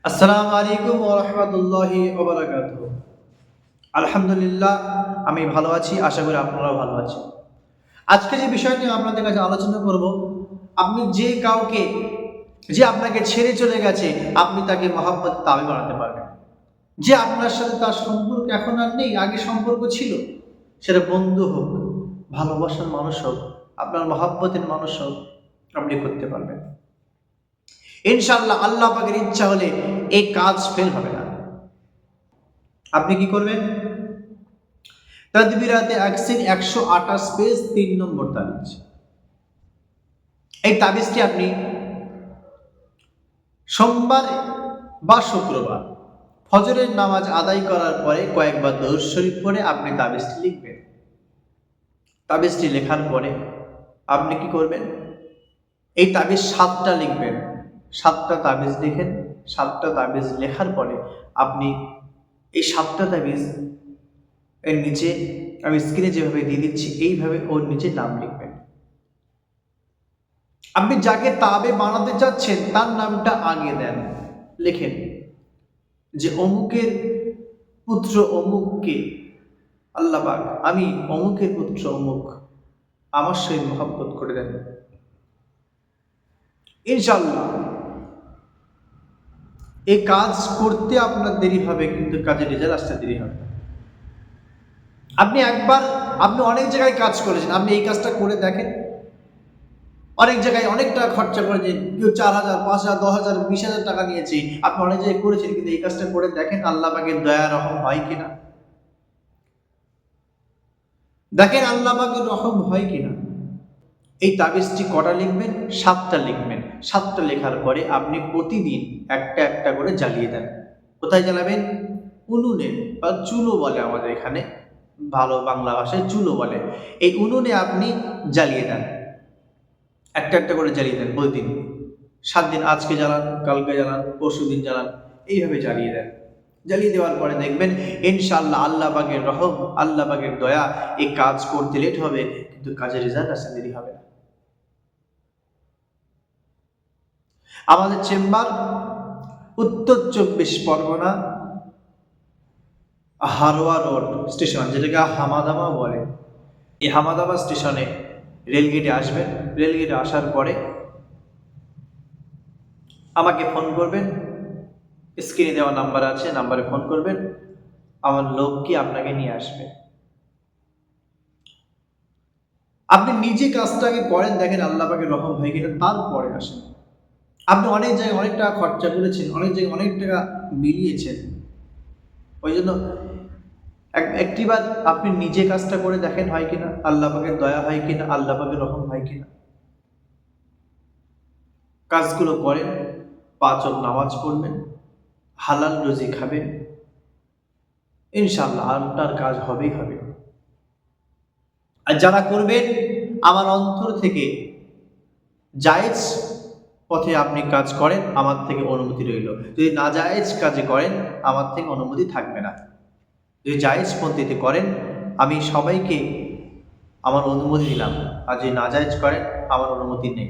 আসসালামু আলাইকুম ওয়া রাহমাতুল্লাহি ওয়া বারাকাতুহু। আলহামদুলিল্লাহ, আমি ভালো আছি। আশা করি আপনারাও ভালো আছেন। আজকে যে বিষয় নিয়ে আপনাদের কাছে আলোচনা করব, আপনি যে আপনাকে ছেড়ে চলে গেছে, আপনি তাকে মহব্বতের তাবে বানাতে পারবেন। যে আপনার সাথে তার সম্পর্ক এখন আর নেই, আগে সম্পর্ক ছিল, সেটা বন্ধু হোক, ভালোবাসার মানুষ হোক, আপনার মহব্বতের মানুষ হোক, আপনি করতে পারবেন। ইনশাআল্লাহ আল্লাহ পাকের ইচ্ছা হলে এই কাজ ফেল হবে না। আপনি কি করবেন? তাদবিরাতে আকসিন 128 পেজ 3 নম্বর তাবিজ। এই তাবিজটি আপনি সোমবার বা শুক্রবার ফজরের নামাজ আদায় করার পরে কয়েকবার দরুদ শরীফ পড়ে আপনি তাবিজটি লিখবেন। তাবিজটি লেখার পরে আপনি কি করবেন? এই তাবিজ 7টা লিখবেন। 7টা তাবিজ লিখেন। 7টা তাবিজ লেখার পরে আপনি এই 7টা তাবিজ এর নিচে, আমি স্ক্রিনে যেভাবে দিয়ে দিচ্ছি এইভাবে ওর নিচে নাম লিখবেন। আপনি যাকে তাবে বানাতে চাচ্ছেন তার নামটা আগে দেন, লেখেন যে অমুকের পুত্র অমুককে আল্লাহ পাক, আমি অমুকের পুত্র অমুক, আমার সহিত মহব্বত করে দেন। ইনশাআল্লাহ এই কাজ করতে আপনার দেরি হবে, কিন্তু কাজের রেজাল্ট আসতে দেরি হবে। আপনি অনেক জায়গায় কাজ করেছেন, আপনি এই কাজটা করে দেখেন। অনেক জায়গায় অনেক টাকা খরচা করেছেন, কেউ 4,000, 5,000, 10,000, 20,000 টাকা নিয়েছে, আপনি অনেক জায়গায় করেছেন, কিন্তু এই কাজটা করে দেখেন আল্লাহ পাকের দয়া রহম হয় কিনা। দেখেন আল্লাহ পাকের রহম হয় কিনা। এই তাবিজটি কটা লিখবেন? 7টা লিখবেন। 7টা লেখার পরে আপনি প্রতিদিন একটা একটা করে জ্বালিয়ে দেন। কোথায় জ্বালাবেন? উনুনে বা চুলো বলে আমাদের এখানে, ভালো বাংলা ভাষায় চুলো বলে। এই উনুনে আপনি জ্বালিয়ে দেন, একটা একটা করে জ্বালিয়ে দেন প্রতিদিন। 7 দিন, আজকে জ্বালান, কালকে জ্বালান, পরশু দিন জ্বালান, এইভাবে জ্বালিয়ে দেন। জ্বালিয়ে দেওয়ার পরে দেখবেন ইনশাআল্লাহ আল্লাহ পাকের রহম, আল্লাহ পাকের দয়া, এই কাজ করতে লেট হবে, কিন্তু কাজের রেজাল্ট আসতে দেরি হবে না। আমাদের চেম্বার উত্তর 24 পরগনা, হারোয়া রোড স্টেশন, যেটাকে হামাদামা বলে। এই হামাদামা স্টেশনে রেলগেটে আসবেন। রেলগেটে আসার পরে আমাকে ফোন করবেন। স্ক্রিনে দেওয়া নাম্বার আছে, নাম্বারে ফোন করবেন, আমার লোক কি আপনাকে নিয়ে আসবে। আপনি নিজে কাজটাকে করেন, দেখেন আল্লাহ পাকের রহম হয় কিনা, তারপরে আসেন। আপনি অনেক জায়গায় অনেক টাকা খরচা করেছেন, অনেক জায়গায় অনেক টাকা বিলিয়েছেন, ওই জন্য একটিবার আপনি নিজে কাজটা করে দেখেন হয় কিনা, আল্লাহ পাকের দয়া হয় কিনা, আল্লাহ পাকের রহম হয় কিনা। কাজগুলো করেন, 5 ওয়াক্ত নামাজ পড়বেন, হালাল রুজি খাবেন, ইনশাআল্লাহ আপনার কাজ হবেই হবে। আর যারা করবেন, আমার অন্তর থেকে জায়েজ পথে আপনি কাজ করেন, আমার থেকে অনুমতি রইল। যদি না জায়েজ কাজে করেন, আমার থেকে অনুমতি থাকবে না। যদি জায়েজ পন্থীতে করেন, আমি সবাইকে আমার অনুমতি দিলাম, আর যদি না জায়েজ করেন, আমার অনুমতি নেই।